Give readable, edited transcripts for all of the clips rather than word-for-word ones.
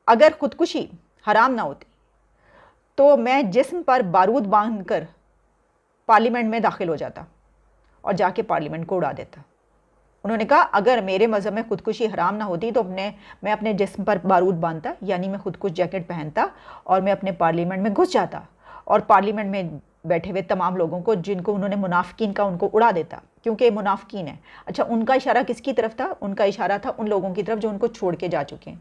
اگر خودکشی حرام نہ ہوتی تو میں جسم پر بارود باندھ کر پارلیمنٹ میں داخل ہو جاتا اور جا کے پارلیمنٹ کو اڑا دیتا۔ انہوں نے کہا اگر میرے مذہب میں خودکشی حرام نہ ہوتی تو میں اپنے جسم پر بارود باندھتا، یعنی میں خودکش جیکٹ پہنتا اور میں اپنے پارلیمنٹ میں گھس جاتا اور پارلیمنٹ میں بیٹھے ہوئے تمام لوگوں کو جن کو انہوں نے منافقین کا ان کو اڑا دیتا، کیونکہ یہ منافقین ہیں۔ اچھا، ان کا اشارہ کس کی طرف تھا؟ ان کا اشارہ تھا ان لوگوں کی طرف جو ان کو چھوڑ کے جا چکے ہیں،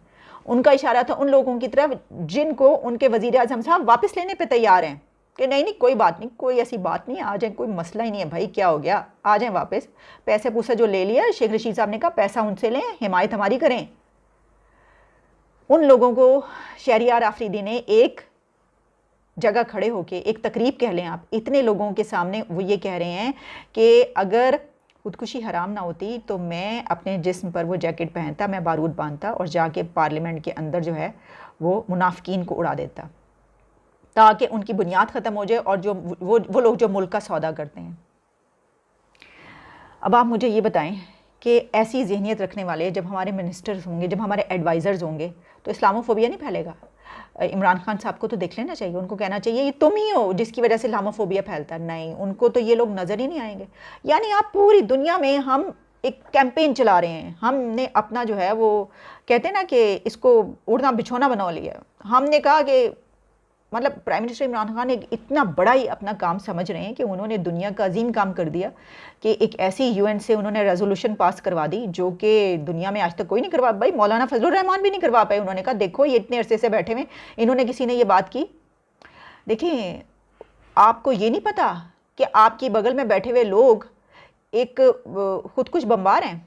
ان کا اشارہ تھا ان لوگوں کی طرف جن کو ان کے وزیر اعظم صاحب واپس لینے پہ تیار ہیں کہ نہیں کوئی بات نہیں، کوئی ایسی بات نہیں، آ جائیں، کوئی مسئلہ ہی نہیں ہے بھائی، کیا ہو گیا، آ جائیں واپس، پیسے پوسے جو لے لیا شیخ رشید صاحب نے کہا پیسہ ان سے لیں، حمایت ہماری کریں۔ ان لوگوں کو شہریار آفریدی نے ایک جگہ کھڑے ہو کے ایک تقریب کہہ لیں آپ، اتنے لوگوں کے سامنے وہ یہ کہہ رہے ہیں کہ اگر خودکشی حرام نہ ہوتی تو میں اپنے جسم پر وہ جیکٹ پہنتا، میں بارود باندھتا اور جا کے پارلیمنٹ کے اندر جو ہے وہ منافقین کو اڑا دیتا تاکہ ان کی بنیاد ختم ہو جائے اور جو وہ لوگ جو ملک کا سودا کرتے ہیں۔ اب آپ مجھے یہ بتائیں کہ ایسی ذہنیت رکھنے والے جب ہمارے منسٹرز ہوں گے، جب ہمارے ایڈوائزرز ہوں گے تو اسلاموفوبیا نہیں پھیلے گا؟ عمران خان صاحب کو تو دیکھ لینا چاہیے، ان کو کہنا چاہیے یہ تم ہی ہو جس کی وجہ سے اسلاموفوبیا پھیلتا ہے۔ نہیں، ان کو تو یہ لوگ نظر ہی نہیں آئیں گے۔ یعنی آپ پوری دنیا میں ہم ایک کیمپین چلا رہے ہیں، ہم نے اپنا جو ہے وہ کہتے ہیں نا کہ اس کو اڑنا بچھونا بنا لیا۔ ہم نے کہا کہ مطلب پرائم منسٹر عمران خان ایک اتنا بڑا ہی اپنا کام سمجھ رہے ہیں کہ انہوں نے دنیا کا عظیم کام کر دیا کہ ایک ایسی یو این سے انہوں نے ریزولوشن پاس کروا دی جو کہ دنیا میں آج تک کوئی نہیں کروا، بھائی مولانا فضل الرحمان بھی نہیں کروا پائے۔ انہوں نے کہا دیکھو یہ اتنے عرصے سے بیٹھے ہوئے، انہوں نے کسی نے یہ بات کی؟ دیکھیں، آپ کو یہ نہیں پتا کہ آپ کی بغل میں بیٹھے ہوئے لوگ ایک خودکش بمبار ہیں،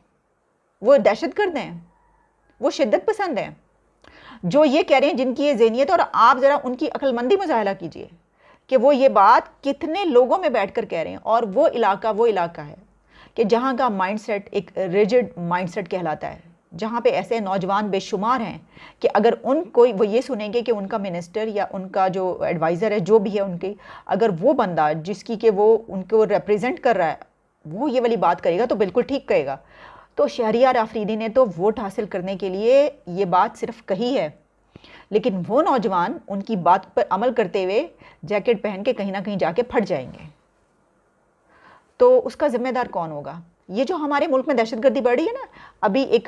وہ دہشت گرد ہیں، وہ شدت پسند ہیں، جو یہ کہہ رہے ہیں جن کی یہ ذہنیت، اور آپ ذرا ان کی عقل مندی مظاہرہ کیجئے کہ وہ یہ بات کتنے لوگوں میں بیٹھ کر کہہ رہے ہیں۔ اور وہ علاقہ ہے کہ جہاں کا مائنڈ سیٹ ایک ریجڈ مائنڈ سیٹ کہلاتا ہے، جہاں پہ ایسے نوجوان بے شمار ہیں کہ اگر ان کو وہ یہ سنیں گے کہ ان کا منسٹر یا ان کا جو ایڈوائزر ہے جو بھی ہے ان کی، اگر وہ بندہ جس کی کہ وہ ان کو ریپریزنٹ کر رہا ہے وہ یہ والی بات کرے گا تو بالکل ٹھیک کہے گا۔ تو شہریار آفریدی نے تو ووٹ حاصل کرنے کے لیے یہ بات صرف کہی ہے، لیکن وہ نوجوان ان کی بات پر عمل کرتے ہوئے جیکٹ پہن کے کہیں نہ کہیں جا کے پھٹ جائیں گے، تو اس کا ذمہ دار کون ہوگا؟ یہ جو ہمارے ملک میں دہشت گردی بڑھ رہی ہے نا، ابھی ایک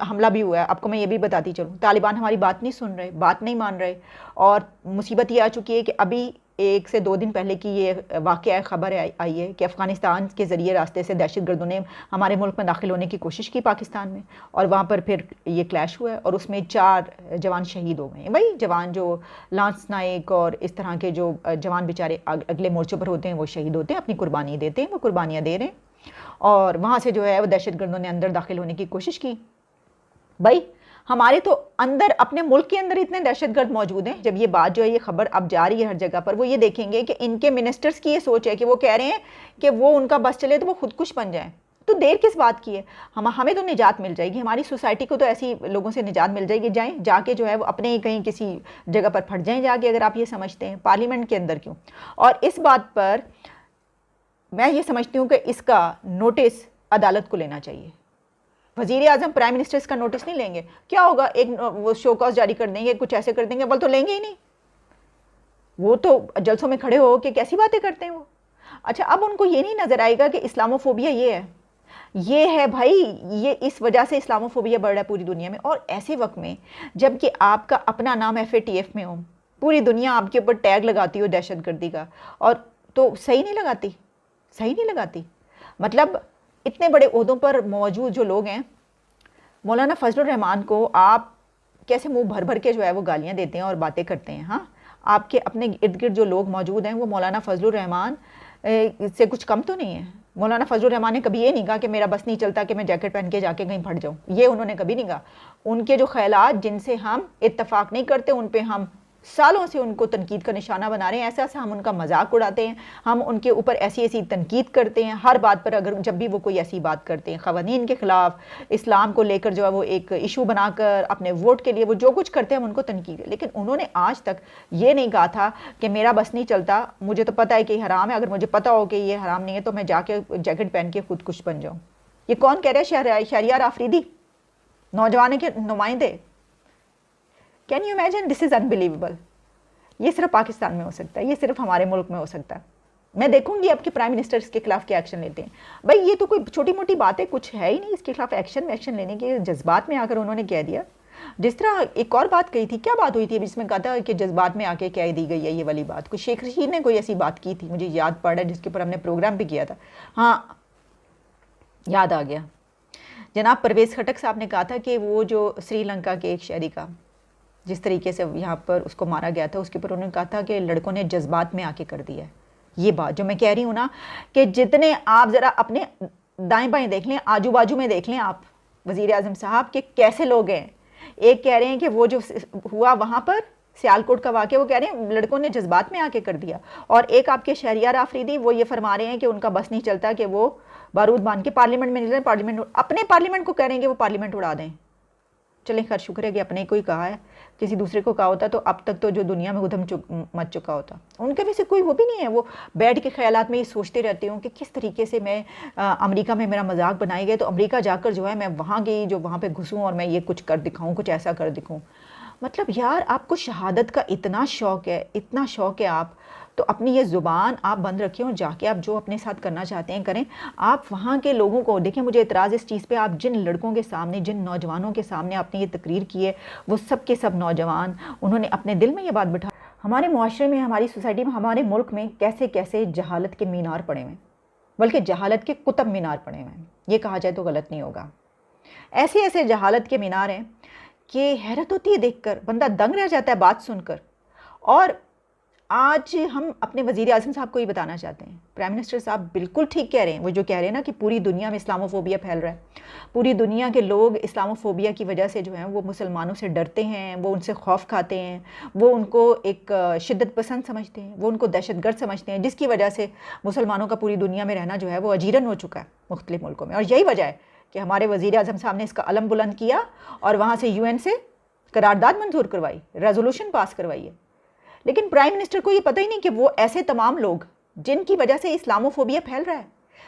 حملہ بھی ہوا ہے، آپ کو میں یہ بھی بتاتی چلوں، طالبان ہماری بات نہیں سن رہے، بات نہیں مان رہے، اور مصیبت یہ آ چکی ہے کہ ابھی 1 سے 2 دن پہلے کی یہ واقعہ خبر آئی ہے کہ افغانستان کے ذریعے راستے سے دہشت گردوں نے ہمارے ملک میں داخل ہونے کی کوشش کی پاکستان میں، اور وہاں پر پھر یہ کلیش ہوا ہے اور اس میں 4 جوان شہید ہو گئے ہیں۔ بھائی جوان جو لانس نائک اور اس طرح کے جو جوان بیچارے اگلے مورچوں پر ہوتے ہیں وہ شہید ہوتے ہیں، اپنی قربانی دیتے ہیں، وہ قربانیاں دے رہے ہیں، اور وہاں سے جو ہے وہ دہشت گردوں نے اندر داخل ہونے کی کوشش کی۔ بھائی ہمارے تو اندر اپنے ملک کے اندر اتنے دہشت گرد موجود ہیں، جب یہ بات جو ہے یہ خبر اب جا رہی ہے ہر جگہ پر، وہ یہ دیکھیں گے کہ ان کے منسٹرز کی یہ سوچ ہے کہ وہ کہہ رہے ہیں کہ وہ ان کا بس چلے تو وہ خودکش بن جائیں، تو دیر کس بات کی ہے؟ ہمیں تو نجات مل جائے گی، ہماری سوسائٹی کو تو ایسی لوگوں سے نجات مل جائے گی، جائیں جا کے جو ہے وہ اپنے ہی کہیں کسی جگہ پر پھٹ جائیں جا کے، اگر آپ یہ سمجھتے ہیں پارلیمنٹ کے اندر کیوں؟ اور اس بات پر میں یہ سمجھتی ہوں کہ اس کا نوٹس عدالت کو لینا چاہیے۔ وزیر اعظم پرائم منسٹر اس کا نوٹس نہیں لیں گے، کیا ہوگا؟ ایک وہ شو کاز جاری کر دیں گے، کچھ ایسے کر دیں گے، بل تو لیں گے ہی نہیں، وہ تو جلسوں میں کھڑے ہو کہ کیسی باتیں کرتے ہیں وہ۔ اچھا، اب ان کو یہ نہیں نظر آئے گا کہ اسلاموفوبیا یہ ہے بھائی، یہ اس وجہ سے اسلاموفوبیا بڑھ رہا ہے پوری دنیا میں، اور ایسے وقت میں جب کہ آپ کا اپنا نام FATF میں ہو، پوری دنیا آپ کے اوپر ٹیگ لگاتی ہو دہشت گردی کا، اور تو صحیح نہیں لگاتی۔ مطلب اتنے بڑے عہدوں پر موجود جو لوگ ہیں، مولانا فضل الرحمان کو آپ کیسے منہ بھر کے جو ہے وہ گالیاں دیتے ہیں اور باتیں کرتے ہیں؟ ہاں، آپ کے اپنے ارد گرد جو لوگ موجود ہیں وہ مولانا فضل الرحمان سے کچھ کم تو نہیں ہے۔ مولانا فضل الرحمان نے کبھی یہ نہیں کہا کہ میرا بس نہیں چلتا کہ میں جیکٹ پہن کے جا کے کہیں پھٹ جاؤں، یہ انہوں نے کبھی نہیں کہا۔ ان کے جو خیالات جن سے ہم اتفاق نہیں کرتے ان پہ ہم سالوں سے ان کو تنقید کا نشانہ بنا رہے ہیں، ایسا ہم ان کا مذاق اڑاتے ہیں، ہم ان کے اوپر ایسی تنقید کرتے ہیں ہر بات پر، اگر جب بھی وہ کوئی ایسی بات کرتے ہیں خواتین کے خلاف، اسلام کو لے کر جو ہے وہ ایک ایشو بنا کر اپنے ووٹ کے لیے وہ جو کچھ کرتے ہیں ہم ان کو تنقید ہے، لیکن انہوں نے آج تک یہ نہیں کہا تھا کہ میرا بس نہیں چلتا، مجھے تو پتہ ہے کہ یہ حرام ہے، اگر مجھے پتہ ہو کہ یہ حرام نہیں ہے تو میں جا کے جیکٹ پہن کے خودکش بن جاؤں۔ یہ کون کہہ رہے ہیں؟ شہریار آفریدی، نوجوانوں کے نمائندے۔ Can you imagine? This is unbelievable. یہ صرف پاکستان میں ہو سکتا ہے, یہ صرف ہمارے ملک میں ہو سکتا ہے. میں دیکھوں گی اب کہ پرائم منسٹر اس کے خلاف کیا ایکشن لیتے ہیں. بھائی یہ تو کوئی چھوٹی موٹی بات ہے, کچھ ہے ہی نہیں اس کے خلاف ایکشن لینے کے. جذبات میں آ کر انہوں نے کہہ دیا. جس طرح ایک اور بات کہی تھی, کیا بات ہوئی تھی جس میں کہا تھا کہ جذبات میں آ کے کہہ دی گئی ہے یہ والی بات, کوئی شیخ رشید نے کوئی ایسی بات کی تھی, مجھے یاد پڑ رہا ہے, جس کے اوپر ہم نے پروگرام بھی کیا تھا. ہاں یاد آ گیا, جناب پرویز خٹک صاحب نے کہا تھا کہ وہ جو سری لنکا کے ایک شہری کا جس طریقے سے یہاں پر اس کو مارا گیا تھا, اس کے اوپر انہوں نے کہا تھا کہ لڑکوں نے جذبات میں آ کے کر دیا ہے. یہ بات جو میں کہہ رہی ہوں نا, کہ جتنے آپ ذرا اپنے دائیں بائیں دیکھ لیں, آجو باجو میں دیکھ لیں آپ وزیر اعظم صاحب کہ کیسے لوگ ہیں. ایک کہہ رہے ہیں کہ وہ جو ہوا وہاں پر سیالکوٹ کا واقعہ, وہ کہہ رہے ہیں لڑکوں نے جذبات میں آ کے کر دیا. اور ایک آپ کے شہریار آفریدی, وہ یہ فرما رہے ہیں کہ ان کا بس نہیں چلتا کہ وہ بارود باندھ کے پارلیمنٹ میں نکلیں, پارلیمنٹ اپنے پارلیمنٹ کو کہہ رہے ہیں کہ وہ پارلیمنٹ اڑا دیں. چلیں خیر شکر ہے کہ اپنے کو ہی کہا ہے, کسی دوسرے کو کہا ہوتا تو اب تک تو جو دنیا میں ادھم مچ چکا ہوتا. ان کے ویسے کوئی وہ بھی نہیں ہے, وہ بیٹھ کے خیالات میں یہ سوچتے رہتے ہوں کہ کس طریقے سے میں امریکہ میں میرا مذاق بنائی گئے, تو امریکہ جا کر جو ہے میں وہاں گئی, جو وہاں پہ گھسوں اور میں یہ کچھ کر دکھاؤں, کچھ ایسا کر دکھاؤں. مطلب یار آپ کو شہادت کا اتنا شوق ہے, اتنا شوق ہے آپ, تو اپنی یہ زبان آپ بند رکھیں اور جا کے آپ جو اپنے ساتھ کرنا چاہتے ہیں کریں. آپ وہاں کے لوگوں کو دیکھیں, مجھے اعتراض اس چیز پہ, آپ جن لڑکوں کے سامنے, جن نوجوانوں کے سامنے آپ نے یہ تقریر کی ہے, وہ سب کے سب نوجوان انہوں نے اپنے دل میں یہ بات بٹھا. ہمارے معاشرے میں, ہماری سوسائٹی میں, ہمارے ملک میں کیسے کیسے جہالت کے مینار پڑے ہوئے ہیں, بلکہ جہالت کے قطب مینار پڑے ہوئے ہیں, یہ کہا جائے تو غلط نہیں ہوگا. ایسے ایسے جہالت کے مینار ہیں کہ حیرت ہوتی ہے دیکھ کر, بندہ دنگ رہ جاتا ہے بات سن کر. اور آج ہم اپنے وزیر اعظم صاحب کو یہ بتانا چاہتے ہیں, پرائم منسٹر صاحب بالکل ٹھیک کہہ رہے ہیں, وہ جو کہہ رہے ہیں نا کہ پوری دنیا میں اسلاموفوبیا پھیل رہا ہے, پوری دنیا کے لوگ اسلاموفوبیا کی وجہ سے جو ہیں وہ مسلمانوں سے ڈرتے ہیں, وہ ان سے خوف کھاتے ہیں, وہ ان کو ایک شدت پسند سمجھتے ہیں, وہ ان کو دہشت گرد سمجھتے ہیں, جس کی وجہ سے مسلمانوں کا پوری دنیا میں رہنا جو ہے وہ اجیرن ہو چکا ہے مختلف ملکوں میں. اور یہی وجہ ہے کہ ہمارے وزیر اعظم صاحب نے اس کا علم بلند کیا اور وہاں سے UN سے قرارداد منظور کروائی, ریزولوشن پاس کروائی ہے. لیکن پرائم منسٹر کو یہ پتہ ہی نہیں کہ وہ ایسے تمام لوگ جن کی وجہ سے اسلاموفوبیا پھیل رہا ہے,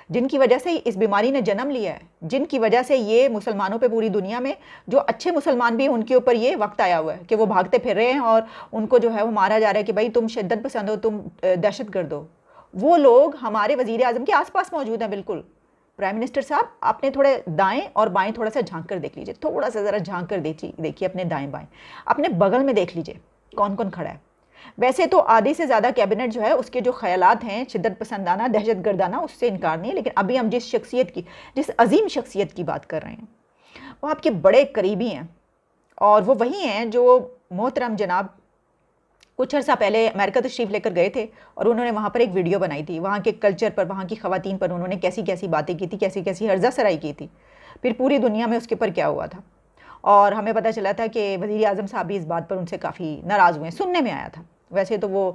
جن کی وجہ سے اس بیماری نے جنم لیا ہے, جن کی وجہ سے یہ مسلمانوں پہ پوری دنیا میں جو اچھے مسلمان بھی ہیں ان کے اوپر یہ وقت آیا ہوا ہے کہ وہ بھاگتے پھر رہے ہیں اور ان کو جو ہے وہ مارا جا رہا ہے کہ بھائی تم شدت پسند ہو, تم دہشت گرد ہو. وہ لوگ ہمارے وزیر اعظم کے آس پاس موجود ہیں. بالکل پرائم منسٹر صاحب آپ نے تھوڑے دائیں اور بائیں تھوڑا سا جھانک کر دیکھ لیجئے, تھوڑا سا ذرا جھانک کر دیکھیے اپنے دائیں بائیں, اپنے بغل میں دیکھ لیجئے کون کون کھڑا ہے. ویسے تو آدھی سے زیادہ کیبنٹ جو ہے اس کے جو خیالات ہیں شدت پسندانہ, دہشت گردانہ, اس سے انکار نہیں ہے. لیکن ابھی ہم جس عظیم شخصیت کی بات کر رہے ہیں وہ آپ کے بڑے قریبی ہیں, اور وہ وہی ہیں جو محترم جناب کچھ عرصہ پہلے امریکہ تشریف لے کر گئے تھے اور انہوں نے وہاں پر ایک ویڈیو بنائی تھی, وہاں کے کلچر پر, وہاں کی خواتین پر انہوں نے کیسی کیسی باتیں کی تھی, کیسی کیسی ہرزہ سرائی کی تھی. پھر پوری دنیا میں اس کے پر کیا ہوا تھا, اور ہمیں پتہ چلا تھا کہ وزیر اعظم صاحب بھی اس بات پر ان سے کافی ناراض ہوئے ہیں, سننے میں آیا تھا. ویسے تو وہ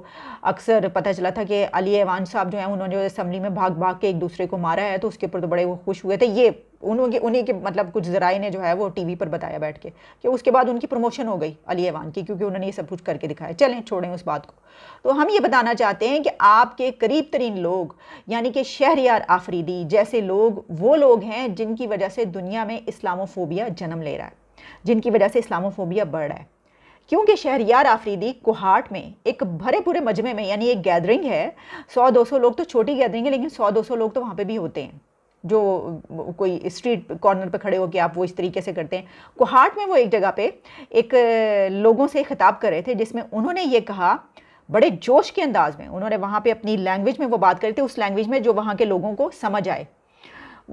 اکثر پتہ چلا تھا کہ علی ایوان صاحب جو ہیں انہوں نے جو اسمبلی میں بھاگ بھاگ کے ایک دوسرے کو مارا ہے, تو اس کے اوپر تو بڑے وہ خوش ہوئے تھے. یہ انہیں کے مطلب کچھ ذرائع نے جو ہے وہ ٹی وی پر بتایا بیٹھ کے کہ اس کے بعد ان کی پروموشن ہو گئی علی ایوان کی, کیونکہ انہوں نے یہ سب کچھ کر کے دکھایا. چلیں چھوڑیں اس بات کو. تو ہم یہ بتانا چاہتے ہیں کہ آپ کے قریب ترین لوگ یعنی کہ شہریار آفریدی جیسے لوگ وہ لوگ ہیں جن کی وجہ سے دنیا میں اسلاموفوبیا جنم لے رہا ہے, جن کی وجہ سے اسلاموفوبیا بڑھ رہا ہے. کیونکہ شہریار آفریدی کوہاٹ میں ایک بھرے پورے مجمع میں, یعنی ایک گیدرنگ ہے, 100-200 لوگ تو چھوٹی گیدرنگ ہے, لیکن 100-200 لوگ تو وہاں پہ بھی ہوتے ہیں جو کوئی اسٹریٹ کارنر پہ کھڑے ہو کے آپ وہ اس طریقے سے کرتے ہیں. کوہاٹ میں وہ ایک جگہ پہ ایک لوگوں سے خطاب کر رہے تھے, جس میں انہوں نے یہ کہا بڑے جوش کے انداز میں, انہوں نے وہاں پہ اپنی لینگویج میں وہ بات کری تھی, اس لینگویج میں جو وہاں کے لوگوں کو سمجھ آئے.